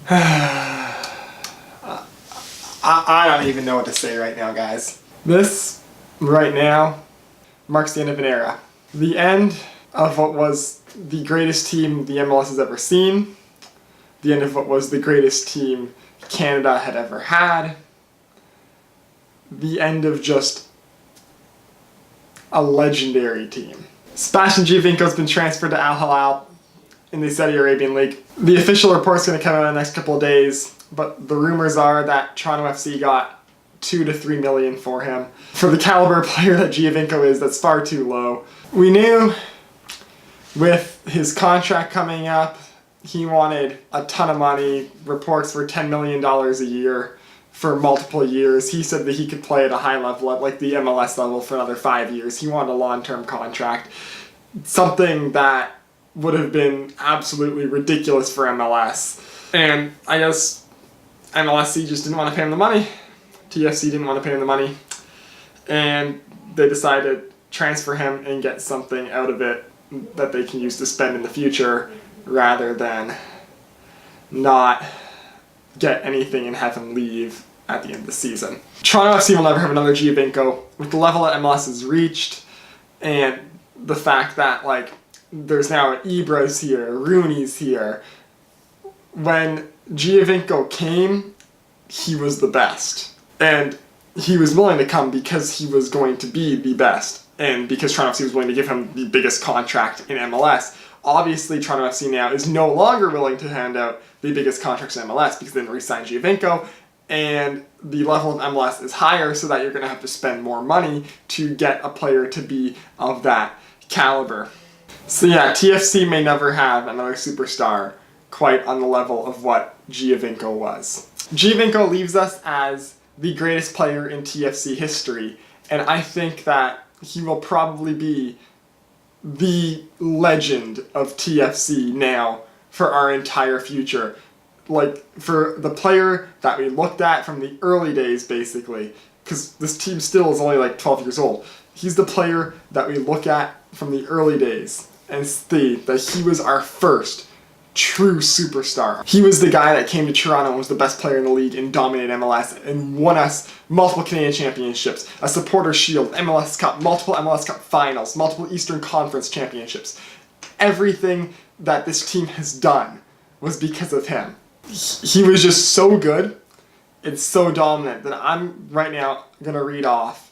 I don't even know what to say right now, guys. This, right now, marks the end of an era. The end of what was the greatest team the MLS has ever seen. The end of what was the greatest team Canada had ever had. The end of just a legendary team. Sebastian Giovinco has been transferred to Al-Hilal in the Saudi Arabian League. The official report's going to come out in the next couple of days, but the rumors are that Toronto FC got $2 to $3 million for him. For the caliber of player that Giovinco is, that's far too low. We knew with his contract coming up, he wanted a ton of money. Reports were $10 million a year for multiple years. He said that he could play at a high level, at like the MLS level, for another 5 years. He wanted a long-term contract. Something that would have been absolutely ridiculous for MLS. And I guess MLSC just didn't want to pay him the money. TFC didn't want to pay him the money. And they decided to transfer him and get something out of it that they can use to spend in the future rather than not get anything and have him leave at the end of the season. Toronto FC will never have another Giovinco. With the level that MLS has reached and the fact that there's now Ibra's here, Rooney's here. When Giovinco came, he was the best. And he was willing to come because he was going to be the best. And because Toronto FC was willing to give him the biggest contract in MLS. Obviously, Toronto FC now is no longer willing to hand out the biggest contracts in MLS because they didn't re-sign Giovinco. And the level of MLS is higher, so that you're going to have to spend more money to get a player to be of that caliber. So yeah, TFC may never have another superstar quite on the level of what Giovinco was. Giovinco leaves us as the greatest player in TFC history, and I think that he will probably be the legend of TFC now for our entire future. For the player that we looked at from the early days, basically, because this team still is only 12 years old. He's the player that we look at from the early days and see that he was our first true superstar. He was the guy that came to Toronto and was the best player in the league and dominated MLS and won us multiple Canadian championships, a supporter shield, MLS Cup, multiple MLS Cup finals, multiple Eastern Conference championships. Everything that this team has done was because of him. He was just so good and so dominant that I'm right now going to read off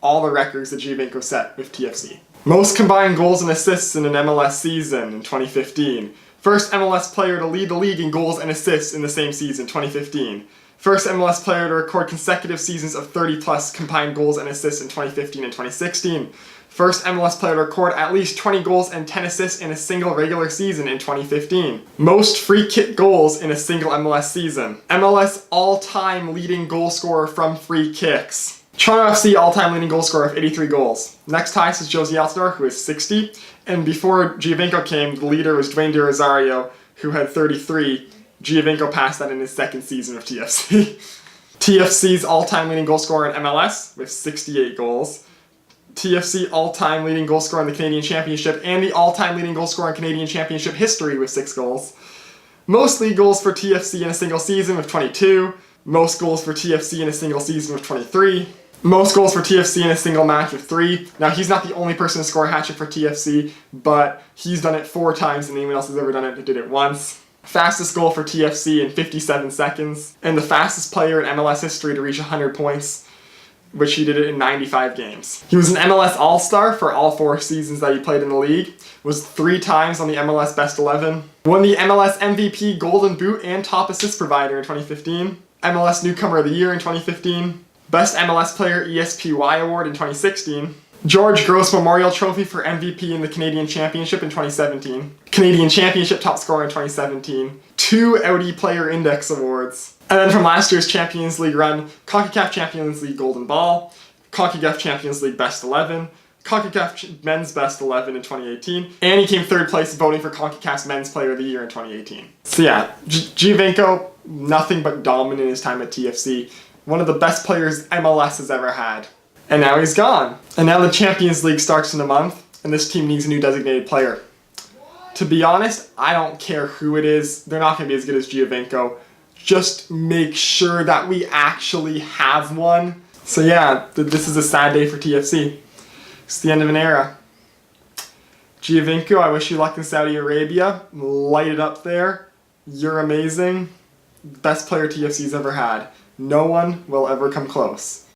all the records that Giovinco set with TFC. Most combined goals and assists in an MLS season in 2015. First MLS player to lead the league in goals and assists in the same season, 2015. First MLS player to record consecutive seasons of 30-plus combined goals and assists in 2015 and 2016. First MLS player to record at least 20 goals and 10 assists in a single regular season in 2015. Most free kick goals in a single MLS season. MLS all-time leading goal scorer from free kicks. Toronto FC all-time leading goal scorer of 83 goals. Next highest is Josie Altidore, who is 60. And before Giovinco came, the leader was Dwayne De Rosario, who had 33. Giovinco passed that in his second season of TFC. TFC's all-time leading goal scorer in MLS with 68 goals. TFC all-time leading goal scorer in the Canadian Championship and the all-time leading goal scorer in Canadian Championship history with 6 goals. Most league goals for TFC in a single season with 22. Most goals for TFC in a single season with 23. Most goals for TFC in a single match with 3. Now, he's not the only person to score a hat-trick for TFC, but he's done it 4 times and anyone else has ever done it did it once. Fastest goal for TFC in 57 seconds, and the fastest player in MLS history to reach 100 points, which he did it in 95 games. He was an MLS All-Star for all 4 seasons that he played in the league, was 3 times on the MLS Best 11, won the MLS MVP Golden Boot and Top Assist Provider in 2015, MLS Newcomer of the Year in 2015, Best MLS Player ESPY Award in 2016, George Gross Memorial Trophy for MVP in the Canadian Championship in 2017, Canadian Championship Top Scorer in 2017, 2 Audi Player Index Awards, and then from last year's Champions League run, CONCACAF Champions League Golden Ball, CONCACAF Champions League Best 11, CONCACAF Men's Best 11 in 2018, and he came 3rd place voting for CONCACAF's Men's Player of the Year in 2018. So yeah, Giovinco, nothing but dominant in his time at TFC. One of the best players MLS has ever had. And now he's gone. And now the Champions League starts in a month, and this team needs a new designated player. To be honest, I don't care who it is. They're not going to be as good as Giovinco. Just make sure that we actually have one. So yeah, this is a sad day for TFC. It's the end of an era. Giovinco, I wish you luck in Saudi Arabia. Light it up there. You're amazing. Best player TFC's ever had. No one will ever come close.